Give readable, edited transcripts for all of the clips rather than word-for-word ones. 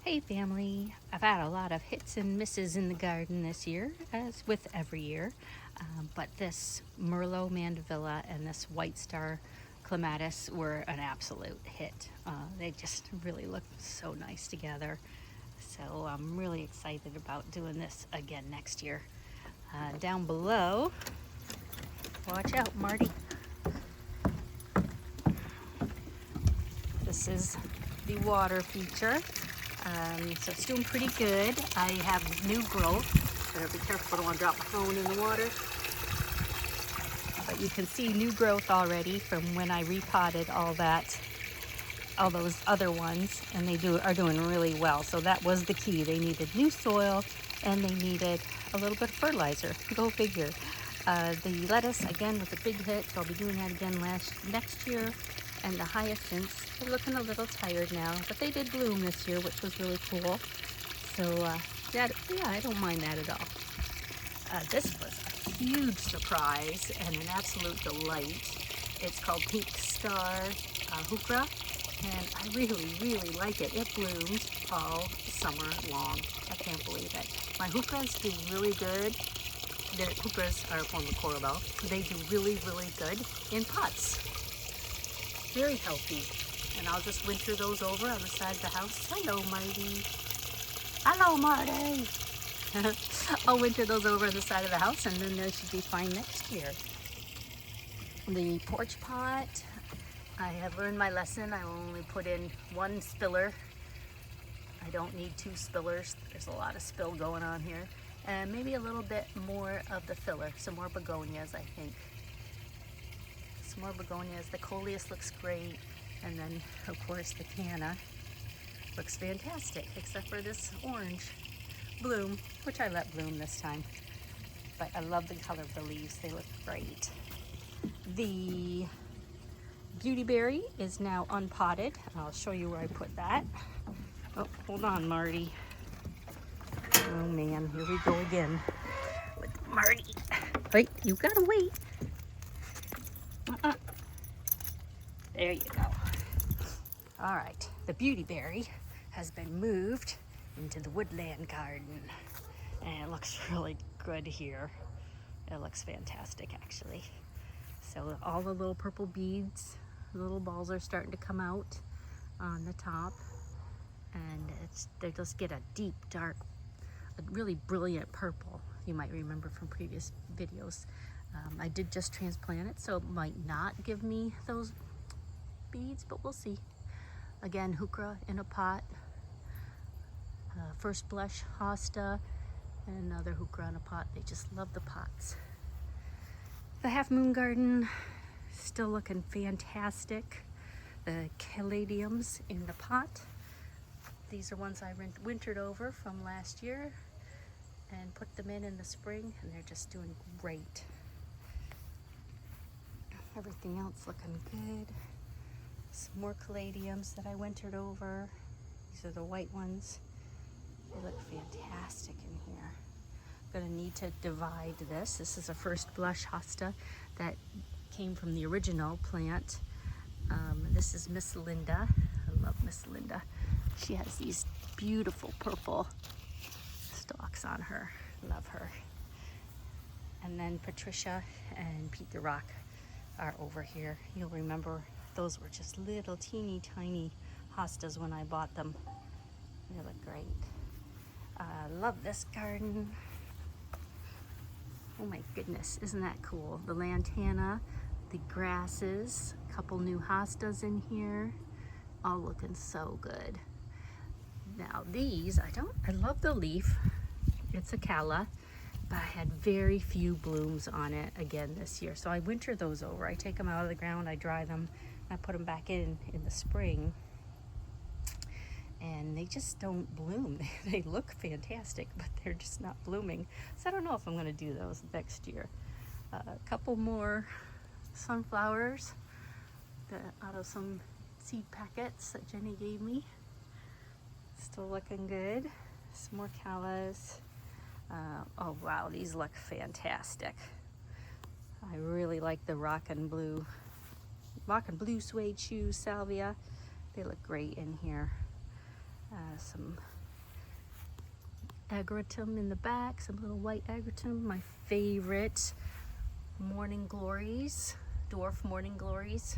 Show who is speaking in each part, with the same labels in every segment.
Speaker 1: Hey family, I've had a lot of hits and misses in the garden this year, as with every year, but this Merlot Mandevilla and this White Star Clematis were an absolute hit. They just really look so nice together, so I'm really excited about doing this again next year. Down below, watch out Marty, this is the water feature. So it's doing pretty good. I have new growth. Better be careful, I don't want to drop my phone in the water. But you can see new growth already from when I repotted all those other ones, and they are doing really well. So that was the key. They needed new soil and they needed a little bit of fertilizer. Go figure. The lettuce again was a big hit, so I'll be doing that again next year. And the hyacinths, they're looking a little tired now, but they did bloom this year, which was really cool. So yeah, I don't mind that at all. This was a huge surprise and an absolute delight. It's called Pink Star Heuchera, and I really like it. It blooms all summer long. I can't believe it. My heucheras do really good. The heucheras are a form of coral though. They do really good in pots. Very healthy, and I'll just winter those over on the side of the house. Hello, Marty. Hello, Marty. I'll winter those over on the side of the house, and then they should be fine next year. The porch pot, I have learned my lesson. I will only put in one spiller. I don't need two spillers. There's a lot of spill going on here, and maybe a little bit more of the filler. Some more begonias, I think. More begonias. The coleus looks great, and then of course the canna looks fantastic, except for this orange bloom, which I let bloom this time. But I love the color of the leaves. They look great. The beautyberry is now unpotted. I'll show you where I put that. Oh, hold on, Marty. Oh man, here we go again with Marty. Wait, you gotta wait. There you go. All right, the beautyberry has been moved into the woodland garden, and it looks really good here. It looks fantastic, actually. So all the little purple beads, little balls are starting to come out on the top, and they just get a deep, dark, a really brilliant purple. You might remember from previous videos. I did just transplant it, so it might not give me those beads, but we'll see. Again, heuchera in a pot, first blush hosta, and another heuchera in a pot. They just love the pots. The half moon garden, still looking fantastic. The caladiums in the pot. These are ones I wintered over from last year and put them in the spring, and they're just doing great. Everything else looking good. Some more caladiums that I wintered over. These are the white ones. They look fantastic in here. I'm gonna need to divide this. This is a first blush hosta that came from the original plant. This is Miss Linda. I love Miss Linda. She has these beautiful purple stalks on her. Love her. And then Patricia and Pete the Rock are over here. You'll remember those were just little teeny tiny hostas when I bought them. They look great. I love this garden. Oh my goodness, isn't that cool? The lantana, the grasses, a couple new hostas in here, all looking so good. Now these, I love the leaf. It's a calla, but I had very few blooms on it again this year. So I winter those over. I take them out of the ground, I dry them, I put them back in the spring, and they just don't bloom. They look fantastic, but they're just not blooming. So I don't know if I'm gonna do those next year. A couple more sunflowers out of some seed packets that Jenny gave me. Still looking good. Some more callas. Oh wow, these look fantastic. I really like the rock and blue suede shoes, salvia. They look great in here. Some agritum in the back, some little white agritum. My favorite morning glories, dwarf morning glories.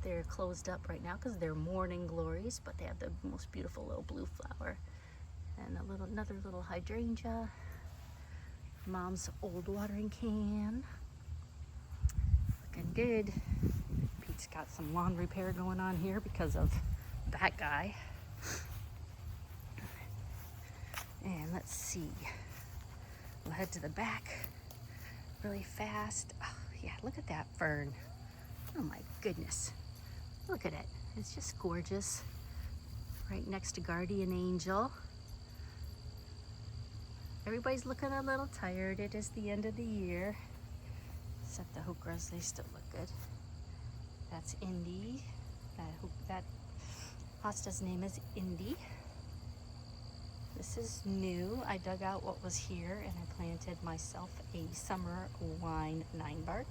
Speaker 1: They're closed up right now because they're morning glories, but they have the most beautiful little blue flower. And another little hydrangea. Mom's old watering can. Looking good. Pete's got some lawn repair going on here because of that guy. And let's see. We'll head to the back really fast. Oh, yeah, look at that fern. Oh my goodness. Look at it. It's just gorgeous. Right next to Guardian Angel. Everybody's looking a little tired. It is the end of the year. Except the heucheras, they still look good. That's Indy. That hosta's name is Indy. This is new. I dug out what was here and I planted myself a summer wine 9-bark,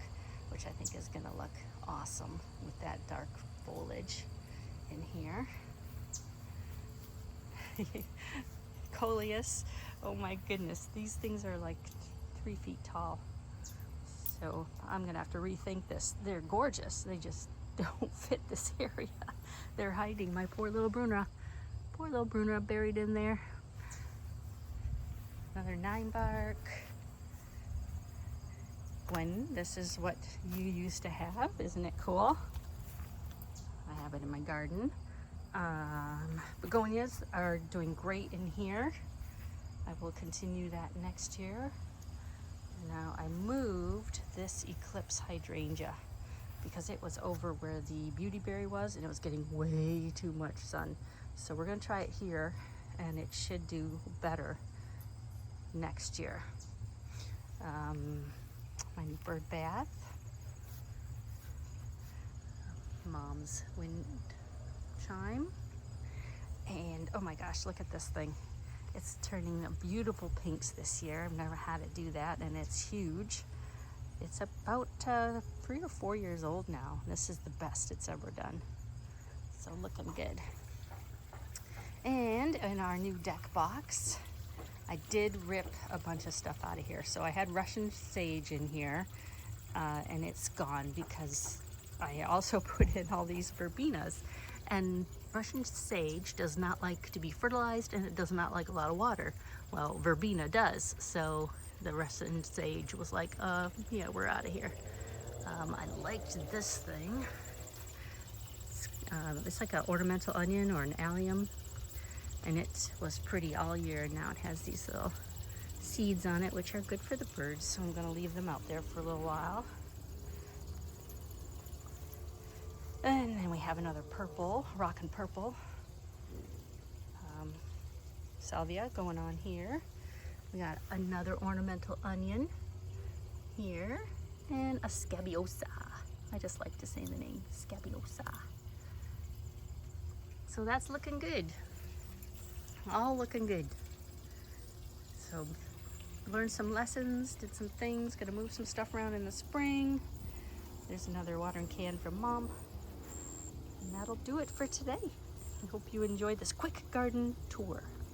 Speaker 1: which I think is gonna look awesome with that dark foliage in here. Coleus, oh my goodness, these things are like 3 feet tall. So I'm gonna have to rethink this. They're gorgeous, they just don't fit this area. They're hiding. My poor little Bruna buried in there. Another 9-bark. Gwen, this is what you used to have. Isn't it cool? I have it in my garden. Begonias are doing great in here. I will continue that next year. Now I moved this Eclipse hydrangea because it was over where the beautyberry was and it was getting way too much sun. So we're gonna try it here and it should do better next year. My new bird bath. Mom's wind chime. And oh my gosh, look at this thing. It's turning beautiful pinks this year. I've never had it do that, and it's huge. It's about 3 or 4 years old now. This is the best it's ever done. So looking good. And in our new deck box, I did rip a bunch of stuff out of here. So I had Russian sage in here, and it's gone because I also put in all these verbenas. And Russian sage does not like to be fertilized and it does not like a lot of water. Well, verbena does. So the Russian sage was like, yeah, we're out of here. I liked this thing. It's like an ornamental onion or an allium. And it was pretty all year. Now it has these little seeds on it, which are good for the birds. So I'm gonna leave them out there for a little while. And then we have another purple, rockin' purple. Salvia going on here. We got another ornamental onion here. And a scabiosa. I just like to say the name, scabiosa. So that's looking good. All looking good. So learned some lessons, did some things, gonna move some stuff around in the spring. There's another watering can from Mom. And that'll do it for today. I hope you enjoyed this quick garden tour.